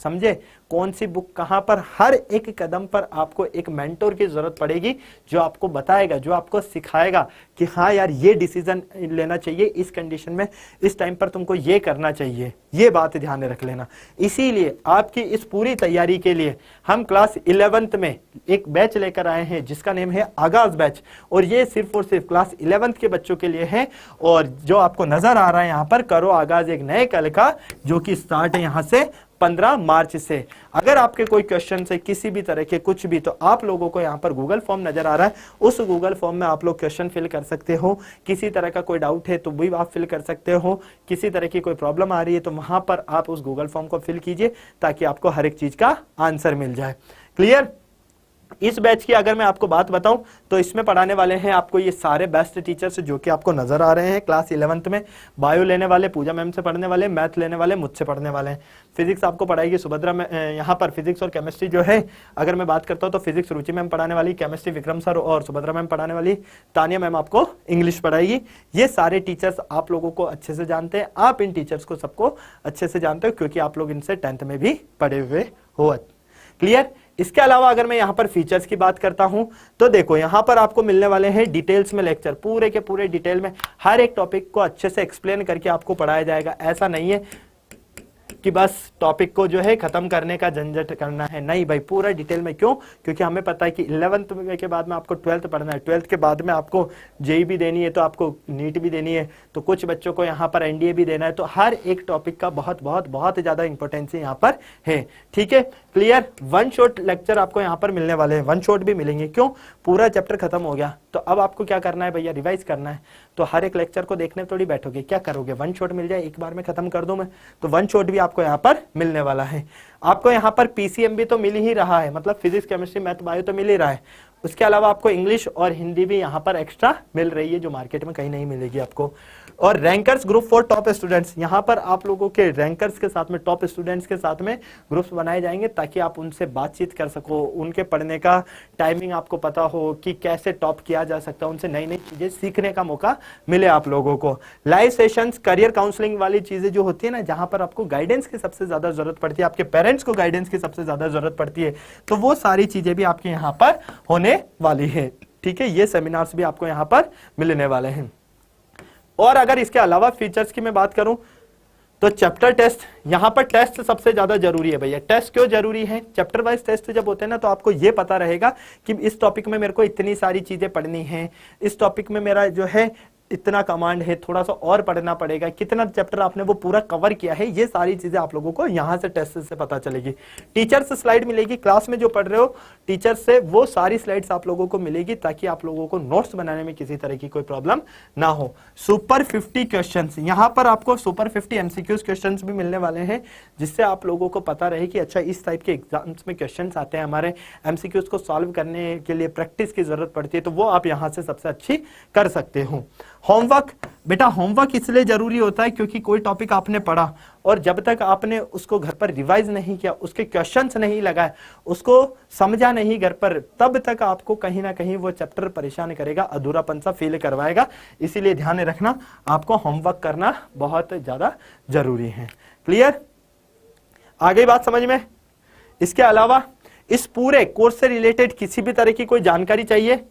[SPEAKER 1] समझे? कौन सी बुक कहां पर, हर एक कदम पर आपको एक मेंटोर की जरूरत पड़ेगी, जो आपको बताएगा, जो आपको सिखाएगा कि हाँ यार ये डिसीजन लेना चाहिए, इस कंडीशन में इस टाइम पर तुमको ये करना चाहिए। ये बात ध्यान रख लेना। इसीलिए आपकी इस पूरी तैयारी के लिए हम क्लास 11th में एक बैच लेकर आए हैं जिसका नेम है आगाज बैच, और ये सिर्फ और सिर्फ क्लास 11th के बच्चों के लिए है। और जो आपको नजर आ रहा है यहाँ पर, करो आगाज एक नए कल का, जो कि स्टार्ट है यहाँ से 15 मार्च से। अगर आपके कोई क्वेश्चन है किसी भी तरह के कुछ भी, तो आप लोगों को यहाँ पर गूगल फॉर्म नजर आ रहा है, उस गूगल फॉर्म में आप लोग क्वेश्चन फिल कर सकते हो। किसी तरह का कोई डाउट है तो भी आप फिल कर सकते हो, किसी तरह की कोई प्रॉब्लम आ रही है तो वहां पर आप उस गूगल फॉर्म को फिल कीजिए, ताकि आपको हर एक चीज का आंसर मिल जाए। क्लियर? इस बैच की अगर मैं आपको बात बताऊं तो इसमें पढ़ाने वाले हैं आपको ये सारे बेस्ट टीचर्स जो कि आपको नजर आ रहे हैं। क्लास 11th में बायो लेने वाले पूजा मैम से पढ़ने वाले, मैथ लेने वाले मुझसे पढ़ने वाले हैं, फिजिक्स आपको पढ़ाएगी सुभद्रा में। यहाँ पर फिजिक्स और केमिस्ट्री जो है, अगर मैं बात करता हूँ तो फिजिक्स रुचि मैम पढ़ाने वाली, केमिस्ट्री विक्रम सर और सुभद्रा मैम पढ़ाने वाली, तानिया मैम आपको इंग्लिश पढ़ाएगी। ये सारे टीचर्स आप लोगों को अच्छे से जानते हैं, आप इन टीचर्स को सबको अच्छे से जानते हो, क्योंकि आप लोग इनसे 10th में भी पढ़े हुए हो। क्लियर? इसके अलावा अगर मैं यहाँ पर फीचर्स की बात करता हूं तो देखो, यहाँ पर आपको मिलने वाले हैं डिटेल्स में लेक्चर, पूरे के पूरे डिटेल में हर एक टॉपिक को अच्छे से एक्सप्लेन करके आपको पढ़ाया जाएगा। ऐसा नहीं है कि बस टॉपिक को जो है खत्म करने का झंझट करना है, नहीं भाई, पूरा डिटेल में। क्यों? क्योंकि हमें पता है कि 11th के बाद में आपको 12th पढ़ना है, 12th के बाद में आपको जेई भी देनी है, तो आपको नीट भी देनी है, तो कुछ बच्चों को यहाँ पर एनडीए भी देना है। तो हर एक टॉपिक का बहुत बहुत बहुत ज्यादा इंपॉर्टेंस यहाँ पर है। ठीक है, क्लियर? 1 शॉट लेक्चर आपको यहाँ पर मिलने वाले हैं, 1 शॉट भी मिलेंगे। क्यों? पूरा चैप्टर खत्म हो गया, तो अब आपको क्या करना है भैया? रिवाइज करना है। तो हर एक लेक्चर को देखने थोड़ी बैठोगे, क्या करोगे? 1 शॉट मिल जाए, एक बार में खत्म कर दूं मैं, तो 1 शॉट भी आपको यहाँ पर मिलने वाला है। आपको यहाँ पर पीसीएम भी तो मिल ही रहा है, मतलब फिजिक्स केमिस्ट्री मैथ बायो तो मिल ही रहा है, उसके अलावा आपको इंग्लिश और हिंदी भी यहाँ पर एक्स्ट्रा मिल रही है, जो मार्केट में कहीं नहीं मिलेगी आपको। और rankers group for top students, यहाँ पर आप लोगों के रैंकर्स के साथ में, टॉप स्टूडेंट्स के साथ में ग्रुप्स बनाए जाएंगे ताकि आप उनसे बातचीत कर सको, उनके पढ़ने का टाइमिंग आपको पता हो कि कैसे टॉप किया जा सकता है, उनसे नई नई चीजें सीखने का मौका मिले आप लोगों को। लाइव सेशंस, करियर काउंसलिंग वाली चीजें जो होती है ना, जहां पर आपको गाइडेंस की सबसे ज्यादा जरूरत पड़ती है, आपके पेरेंट्स को गाइडेंस की सबसे ज्यादा जरूरत पड़ती है, तो वो सारी चीजें भी आपके यहाँ पर होने वाली है। ठीक है, ये सेमिनार्स भी आपको यहाँ पर मिलने वाले हैं। और अगर इसके अलावा फीचर्स की मैं बात करूं तो चैप्टर टेस्ट, यहां पर टेस्ट सबसे ज्यादा जरूरी है भैया। टेस्ट क्यों जरूरी है? चैप्टर वाइज टेस्ट जब होते हैं ना, तो आपको यह पता रहेगा कि इस टॉपिक में मेरे को इतनी सारी चीजें पढ़नी है, इस टॉपिक में मेरा जो है इतना कमांड है, थोड़ा सा और पढ़ना पड़ेगा, कितना चैप्टर आपने वो पूरा कवर किया है, ये सारी चीजें आप लोगों को यहां से टेस्ट से पता चलेगी। टीचर्स स्लाइड मिलेगी, क्लास में जो पढ़ रहे हो टीचर से वो सारी स्लाइड्स आप लोगों को मिलेगी ताकि आप लोगों को नोट्स बनाने में किसी तरह की कोई प्रॉब्लम ना हो। सुपर 50 क्वेश्चंस, यहां पर आपको सुपर 50 एमसीक्यूज क्वेश्चंस भी मिलने वाले हैं, जिससे आप लोगों को पता रहे कि अच्छा इस टाइप के एग्जाम्स में क्वेश्चंस आते हैं, हमारे एमसीक्यूज को सॉल्व करने के लिए प्रैक्टिस की जरूरत पड़ती है, तो वो आप यहां से सबसे अच्छी कर सकते हो। होमवर्क, बेटा होमवर्क इसलिए जरूरी होता है क्योंकि कोई टॉपिक आपने पढ़ा और जब तक आपने उसको घर पर रिवाइज नहीं किया, उसके क्वेश्चंस नहीं लगाए, उसको समझा नहीं घर पर, तब तक आपको कहीं ना कहीं वो चैप्टर परेशान करेगा, अधूरापन सा फील करवाएगा। इसीलिए ध्यान रखना, आपको होमवर्क करना बहुत ज्यादा जरूरी है। क्लियर? आगे बात समझ में? इसके अलावा इस पूरे कोर्स से रिलेटेड किसी भी तरह की कोई जानकारी चाहिए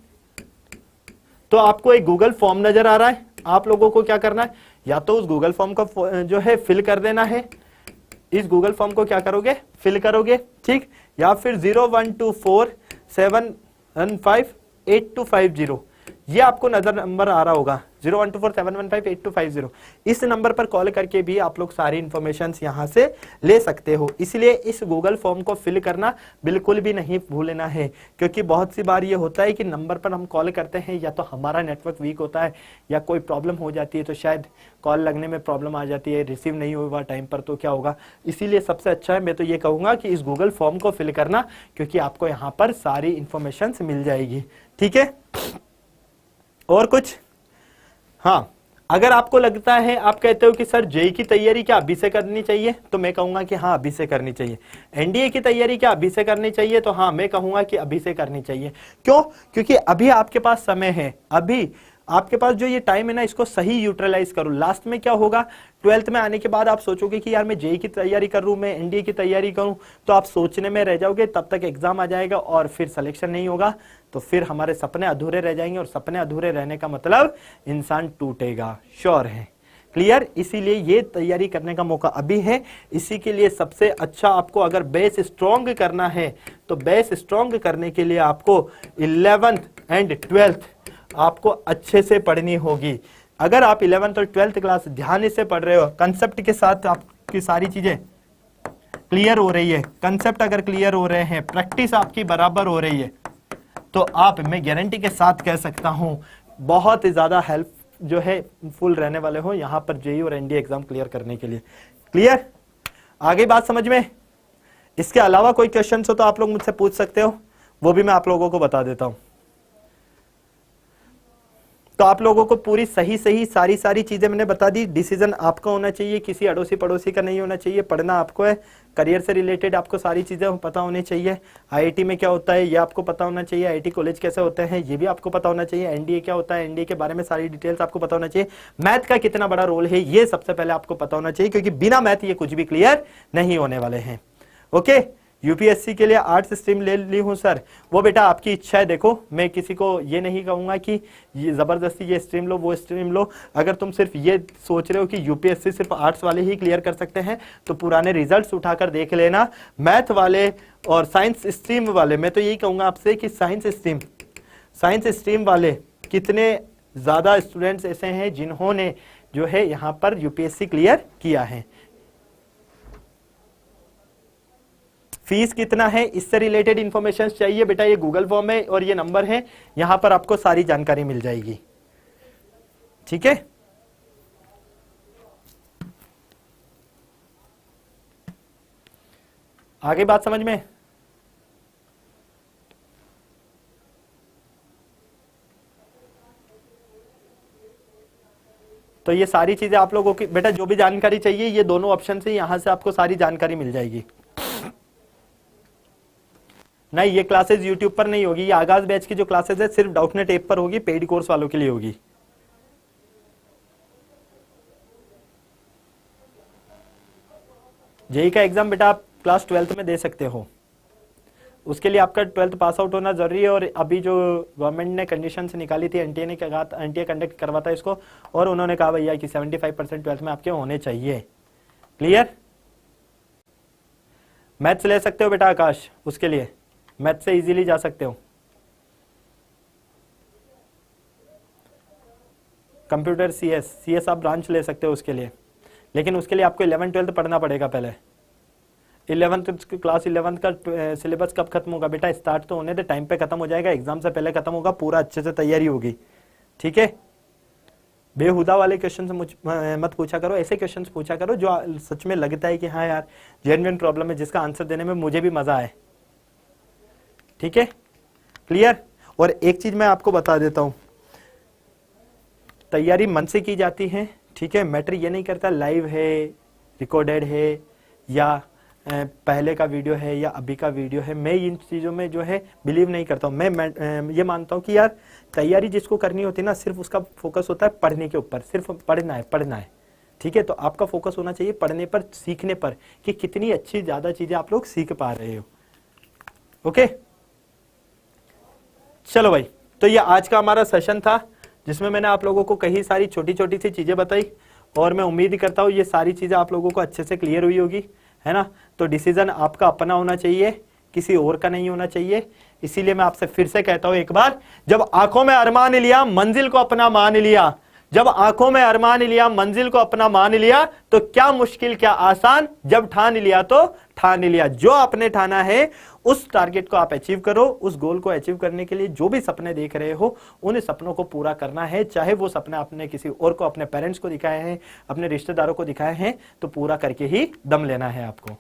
[SPEAKER 1] तो आपको एक गूगल फॉर्म नजर आ रहा है, आप लोगों को क्या करना है, या तो उस गूगल फॉर्म को जो है फिल कर देना है, इस गूगल फॉर्म को क्या करोगे, फिल करोगे, ठीक, या फिर 012471585250 ये आपको नंबर आ रहा होगा, 012471585250, इस नंबर पर कॉल करके भी आप लोग सारी इंफॉर्मेशन यहां से ले सकते हो। इसलिए इस गूगल फॉर्म को फिल करना बिल्कुल भी नहीं भूलना है, क्योंकि बहुत सी बार ये होता है कि नंबर पर हम कॉल करते हैं, या तो हमारा नेटवर्क वीक होता है या कोई प्रॉब्लम हो जाती है, तो शायद कॉल लगने में प्रॉब्लम आ जाती है, रिसीव नहीं हुआ टाइम पर, तो क्या होगा। इसीलिए सबसे अच्छा है, मैं तो ये कहूंगा कि इस गूगल फॉर्म को फिल करना, क्योंकि आपको यहाँ पर सारी इंफॉर्मेशन मिल जाएगी। ठीक है, और कुछ? हाँ, अगर आपको लगता है, आप कहते हो कि सर जेई की तैयारी क्या अभी से करनी चाहिए, तो मैं कहूंगा कि हाँ अभी से करनी चाहिए। एनडीए की तैयारी क्या अभी से करनी चाहिए, तो हाँ मैं कहूंगा कि अभी से करनी चाहिए। क्यों? क्योंकि अभी आपके पास समय है, अभी आपके पास जो ये टाइम है ना, इसको सही यूटिलाइज करो। लास्ट में क्या होगा, 12th में आने के बाद आप सोचोगे कि यार मैं जेई की तैयारी कर रूं, मैं एनडीए की तैयारी करूं, तो आप सोचने में रह जाओगे, तब तक एग्जाम आ जाएगा और फिर सिलेक्शन नहीं होगा, तो फिर हमारे सपने अधूरे रह जाएंगे, और सपने अधूरे रहने का मतलब इंसान टूटेगा, श्योर है। क्लियर? इसीलिए ये तैयारी करने का मौका अभी है। इसी के लिए सबसे अच्छा, आपको अगर बेस स्ट्रॉन्ग करना है तो बेस स्ट्रॉन्ग करने के लिए आपको 11th एंड 12th आपको अच्छे से पढ़नी होगी। अगर आप 11th और 12th क्लास ध्यान से पढ़ रहे हो, कंसेप्ट के साथ आपकी सारी चीजें क्लियर हो रही है, कंसेप्ट अगर क्लियर हो रहे हैं, प्रैक्टिस आपकी बराबर हो रही है, तो आप, मैं गारंटी के साथ कह सकता हूं, बहुत ज्यादा हेल्प जो है फुल रहने वाले हो यहां पर जेई और एनडीए एग्जाम क्लियर करने के लिए। क्लियर? आगे बात समझ में? इसके अलावा कोई क्वेश्चन हो तो आप लोग मुझसे पूछ सकते हो, वो भी मैं आप लोगों को बता देता हूं। तो आप लोगों को पूरी सही सारी चीजें मैंने बता दी। डिसीजन आपका होना चाहिए, किसी अड़ोसी पड़ोसी का नहीं होना चाहिए, पढ़ना आपको है। करियर से रिलेटेड आपको सारी चीजें पता होनी चाहिए। आईआईटी में क्या होता है ये आपको पता होना चाहिए, आईआईटी कॉलेज कैसे होते हैं ये भी आपको पता होना चाहिए, एनडीए क्या होता है, एनडीए के बारे में सारी डिटेल्स आपको पता होना चाहिए, मैथ का कितना बड़ा रोल है ये सबसे पहले आपको पता होना चाहिए, क्योंकि बिना मैथ ये कुछ भी क्लियर नहीं होने वाले हैं। ओके, यूपीएससी के लिए आर्ट्स स्ट्रीम ले ली हूं सर, वो बेटा आपकी इच्छा है। देखो, मैं किसी को ये नहीं कहूंगा कि ये जबरदस्ती ये स्ट्रीम लो वो स्ट्रीम लो। अगर तुम सिर्फ ये सोच रहे हो कि यूपीएससी सिर्फ आर्ट्स वाले ही क्लियर कर सकते हैं, तो पुराने रिजल्ट्स उठाकर देख लेना। मैथ वाले और साइंस स्ट्रीम वाले, मैं तो यही कहूंगा आपसे कि साइंस स्ट्रीम वाले कितने ज्यादा स्टूडेंट्स ऐसे हैं जिन्होंने जो है यहाँ पर यूपीएससी क्लियर किया है। फीस कितना है, इससे रिलेटेड इंफॉर्मेशन चाहिए बेटा, ये गूगल फॉर्म है और ये नंबर है, यहां पर आपको सारी जानकारी मिल जाएगी। ठीक है, आगे बात समझ में? तो ये सारी चीजें आप लोगों की बेटा जो भी जानकारी चाहिए ये दोनों ऑप्शन से यहां से आपको सारी जानकारी मिल जाएगी। नहीं, ये क्लासेस YouTube पर नहीं होगी, ये आगाज बैच की जो क्लासेस है सिर्फ डाउटनेट ऐप पर होगी, पेड कोर्स वालों के लिए होगी। जेई का एग्जाम बेटा आप क्लास 12th में दे सकते हो, उसके लिए आपका 12th पास आउट होना जरूरी है। और अभी जो गवर्नमेंट ने कंडीशंस निकाली थी, एनटीए ने कहा, एनटीए कंडक्ट करवाता है इसको, और उन्होंने कहा भैया कि 75% 12th में आपके होने चाहिए। क्लियर? मैथ्स ले सकते हो बेटा आकाश, उसके लिए मैथ्स से इजीली जा सकते हो। कंप्यूटर सीएस आप ब्रांच ले सकते हो उसके लिए, लेकिन उसके लिए आपको 11th 12th पढ़ना पड़ेगा पहले। 11th क्लास 11th का सिलेबस कब खत्म होगा बेटा? स्टार्ट तो होने दे, टाइम पे खत्म हो जाएगा, एग्जाम से पहले खत्म होगा, पूरा अच्छे से तैयारी होगी। ठीक है, बेहुदा वाले क्वेश्चन से मत पूछा करो, ऐसे क्वेश्चंस पूछा करो जो सच में लगता है कि हाँ यार जेन्युइन प्रॉब्लम है, जिसका आंसर देने में मुझे भी मजा आए। ठीक है, क्लियर? और एक चीज मैं आपको बता देता हूं, तैयारी मन से की जाती है। ठीक है, मैटर ये नहीं करता लाइव है, रिकॉर्डेड है, या पहले का वीडियो है या अभी का वीडियो है। मैं इन चीज़ों में जो है बिलीव नहीं करता हूँ। मैं ये मानता हूँ कि यार तैयारी जिसको करनी होती है ना, सिर्फ उसका फोकस होता है पढ़ने के ऊपर, सिर्फ पढ़ना है। ठीक है, तो आपका फोकस होना चाहिए पढ़ने पर, सीखने पर, कि कितनी अच्छी ज़्यादा चीज़ें आप लोग सीख पा रहे हो। ओके, चलो भाई, तो ये आज का हमारा सेशन था जिसमें मैंने आप लोगों को कई सारी छोटी छोटी सी चीज़ें बताई, और मैं उम्मीद करता हूँ ये सारी चीज़ें आप लोगों को अच्छे से क्लियर हुई होगी, है ना। तो डिसीजन आपका अपना होना चाहिए, किसी और का नहीं होना चाहिए। इसीलिए मैं आपसे फिर से कहता हूं एक बार, जब आंखों में अरमान लिया मंजिल को अपना मान लिया, जब आंखों में अरमान लिया मंजिल को अपना मान लिया, तो क्या मुश्किल क्या आसान, जब ठान लिया तो ठान लिया। जो आपने ठाना है उस टारगेट को आप अचीव करो। उस गोल को अचीव करने के लिए जो भी सपने देख रहे हो, उन सपनों को पूरा करना है। चाहे वो सपने आपने किसी और को, अपने पेरेंट्स को दिखाए हैं, अपने रिश्तेदारों को दिखाए हैं, तो पूरा करके ही दम लेना है आपको।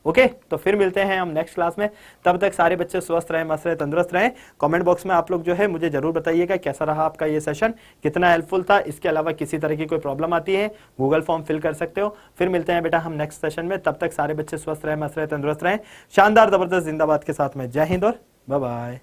[SPEAKER 1] ओके, तो फिर मिलते हैं हम नेक्स्ट क्लास में। तब तक सारे बच्चे स्वस्थ रहें, मस्त रहें, तंदुरुस्त रहें। कमेंट बॉक्स में आप लोग जो है मुझे जरूर बताइएगा कैसा रहा आपका ये सेशन, कितना हेल्पफुल था। इसके अलावा किसी तरह की कोई प्रॉब्लम आती है, गूगल फॉर्म फिल कर सकते हो। फिर मिलते हैं बेटा हम नेक्स्ट सेशन में। तब तक सारे बच्चे स्वस्थ रहें, मस्त रहें, तंदुरुस्त रहें। शानदार जबरदस्त जिंदाबाद के साथ में जय हिंद और बाय बाय।